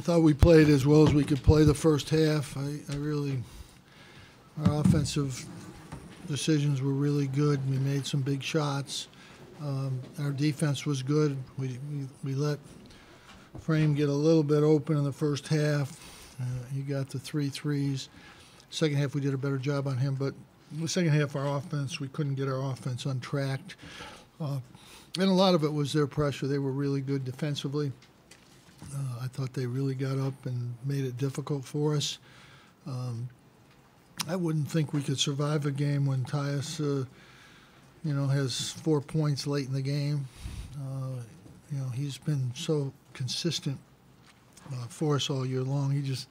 thought we played as well as we could play the first half. Our offensive decisions were really good. We made some big shots. Our defense was good. We let Frame get a little bit open in the first half. He got the 3 threes. Second half, we did a better job on him, but in the second half, our offense, we couldn't get our offense untracked. And a lot of it was their pressure. They were really good defensively. I thought they really got up and made it difficult for us. I wouldn't think we could survive a game when Tyus, has 4 points late in the game. He's been so consistent for us all year long. He just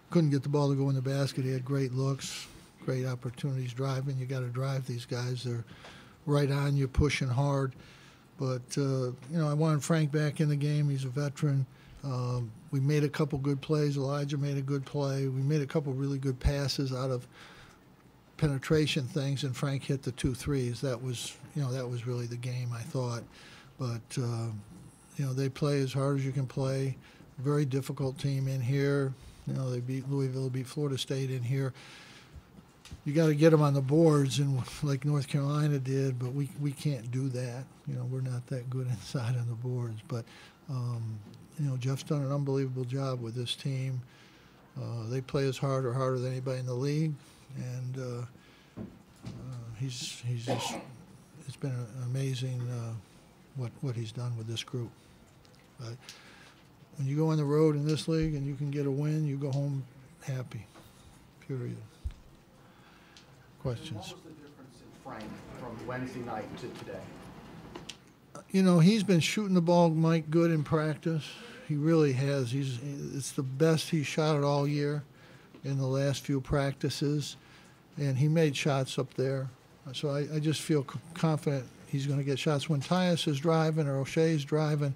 couldn't get the ball to go in the basket. He had great looks, great opportunities driving. You got to drive these guys. They're right on you, pushing hard. But, I wanted Frank back in the game. He's a veteran. We made a couple good plays. Elijah made a good play. We made a couple really good passes out of penetration things, and Frank hit the 2 threes. That was really the game, I thought. But, they play as hard as you can play. Very difficult team in here. They beat Louisville, beat Florida State in here. You got to get them on the boards, and like North Carolina did, but we can't do that. We're not that good inside on the boards. But, Jeff's done an unbelievable job with this team. They play as hard or harder than anybody in the league, and he's just, it's been amazing what he's done with this group. But when you go on the road in this league and you can get a win, you go home happy, period. Questions? And what was the difference in Frank from Wednesday night to today? He's been shooting the ball, Mike, good in practice. He really has. It's the best he's shot it all year in the last few practices, and he made shots up there. So I just feel confident he's going to get shots. When Tyus is driving or O'Shea's driving,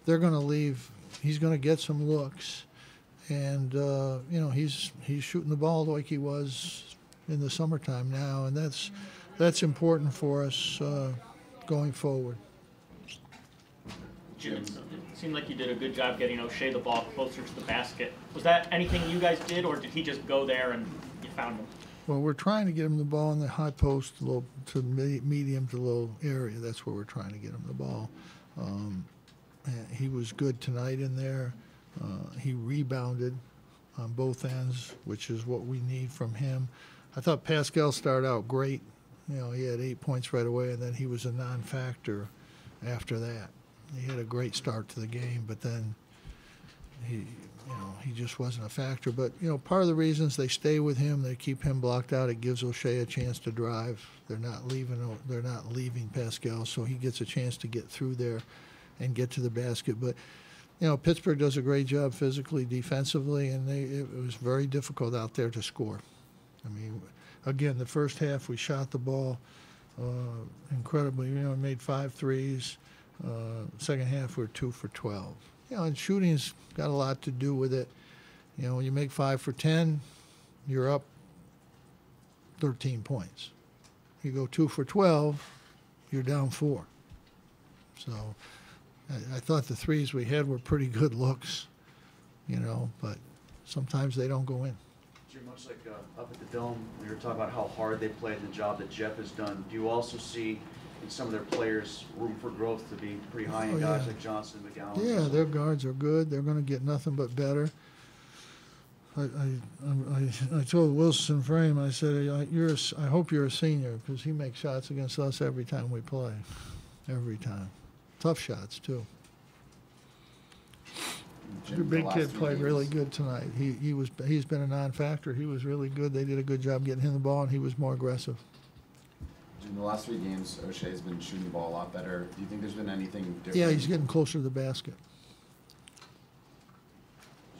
they're going to leave. He's going to get some looks, and he's shooting the ball like he was in the summertime now, and that's important for us going forward. Jim, it seemed like you did a good job getting O'Shea the ball closer to the basket. Was that anything you guys did, or did he just go there and you found him? Well, we're trying to get him the ball in the high post, to medium to low area. That's where we're trying to get him the ball. He was good tonight in there. He rebounded on both ends, which is what we need from him. I thought Pascal started out great. He had 8 points right away, and then he was a non-factor after that. He had a great start to the game, but then he just wasn't a factor. But, part of the reasons they stay with him, they keep him blocked out, it gives O'Shea a chance to drive. They're not leaving Pascal, so he gets a chance to get through there and get to the basket. But, Pittsburgh does a great job physically, defensively, and it was very difficult out there to score. I mean, again, the first half we shot the ball incredibly. Made 5 threes. Second half we're 2 for 12. And shooting's got a lot to do with it. When you make 5 for 10, you're up 13 points. You go 2 for 12, you're down 4. So I thought the threes we had were pretty good looks, but sometimes they don't go in. Jim, much like up at the Dome, we were talking about how hard they played and the job that Jeff has done. Do you also see in some of their players room for growth to be pretty high in guys like Johnson and McGowan? Yeah, their guards are good. They're going to get nothing but better. I told Wilson Frame, I said, I hope you're a senior, because he makes shots against us every time we play. Every time. Tough shots, too. Jim, Your big kid played really good tonight. He's been a non-factor. He was really good. They did a good job getting him the ball, and he was more aggressive. In the last 3 games, O'Shea's been shooting the ball a lot better. Do you think there's been anything different? Yeah, he's getting closer to the basket.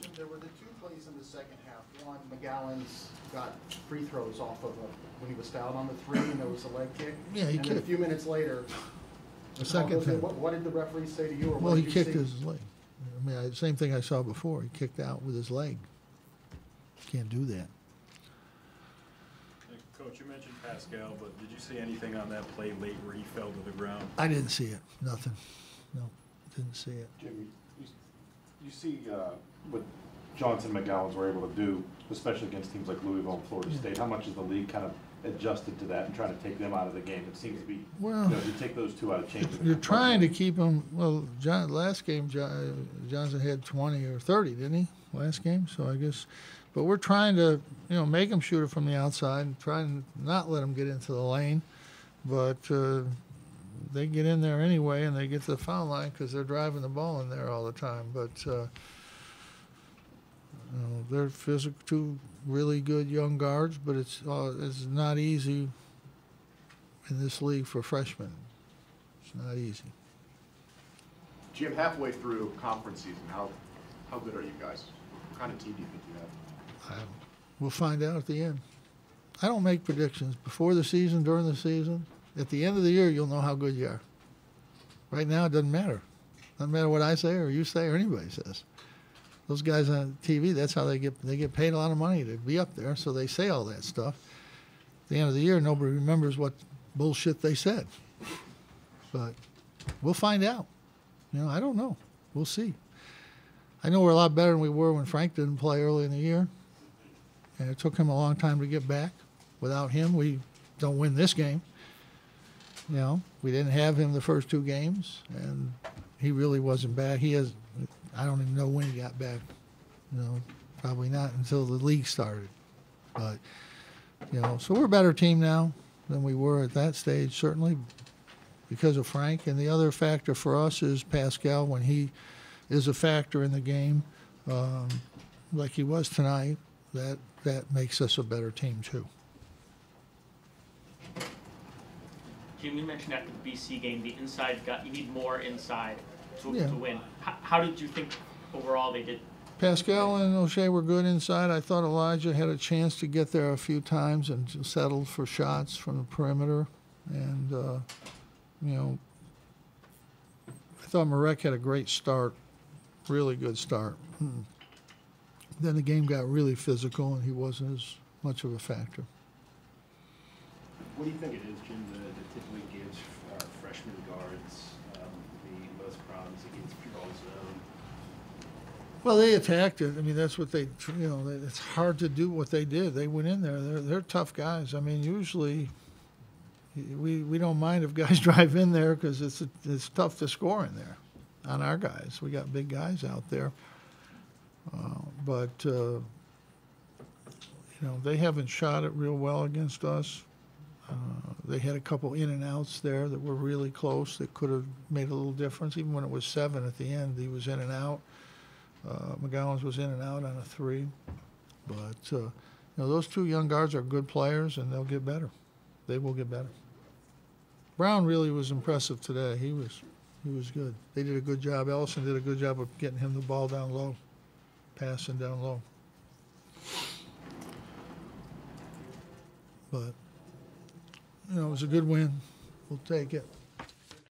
Jim, there were the 2 plays in the second half. One, McGowan's got free throws off of when he was fouled on the 3, and there was a leg kick. Yeah, he and kicked. then a few minutes later, The second time. What did the referee say to you? Or Well, what he did you kicked see? his leg. I mean, same thing I saw before. He kicked out with his leg. Can't do that. Coach, you mentioned Pascal, but did you see anything on that play late where he fell to the ground? I didn't see it. Nothing. No, didn't see it. Jimmy, You see what Johnson and McGowan's were able to do, especially against teams like Louisville and Florida State. How much is the league kind of adjusted to that and trying to take them out of the game? It seems to be, Well, if you take those two out of change. you're trying to keep them. Well, last game, Johnson had 20 or 30, didn't he? Last game, so I guess. But we're trying to, make them shoot it from the outside and try and not let them get into the lane. But they get in there anyway, and they get to the foul line because they're driving the ball in there all the time. But they're physical, two really good young guards, but it's not easy in this league for freshmen. It's not easy. Jim, halfway through conference season, how good are you guys? What kind of team do you think you have? We'll find out at the end. I don't make predictions before the season, during the season. At the end of the year, you'll know how good you are. Right now, it doesn't matter. Doesn't matter what I say or you say or anybody says. Those guys on TV, that's how they get paid a lot of money to be up there, so they say all that stuff. At the end of the year, nobody remembers what bullshit they said. But we'll find out. I don't know. We'll see. I know we're a lot better than we were when Frank didn't play early in the year. And it took him a long time to get back. Without him, we don't win this game. We didn't have him the first two games, and he really wasn't back. I don't even know when he got back. Probably not until the league started. But, so we're a better team now than we were at that stage, certainly because of Frank. And the other factor for us is Pascal, when he is a factor in the game, like he was tonight, that makes us a better team too. Jim, you mentioned after the BC game, the inside you need more inside to Yeah. win. How did you think overall they did? Pascal and O'Shea were good inside. I thought Elijah had a chance to get there a few times and settled for shots from the perimeter. And, I thought Marek had a great start, really good start. Then the game got really physical, and he wasn't as much of a factor. What do you think it is, Jim, that typically gives freshman guards the most problems against pure zone? Well, they attacked it. I mean, that's what they, it's hard to do what they did. They went in there. They're tough guys. I mean, usually we don't mind if guys drive in there because it's tough to score in there on our guys. We got big guys out there. But they haven't shot it real well against us. They had a couple in and outs there that were really close that could have made a little difference. Even when it was 7 at the end, he was in and out. McGowan's was in and out on a 3. But, those two young guards are good players, and they'll get better. They will get better. Brown really was impressive today. He was good. They did a good job. Ellison did a good job of getting him the ball down low, passing down low. But, it was a good win. We'll take it.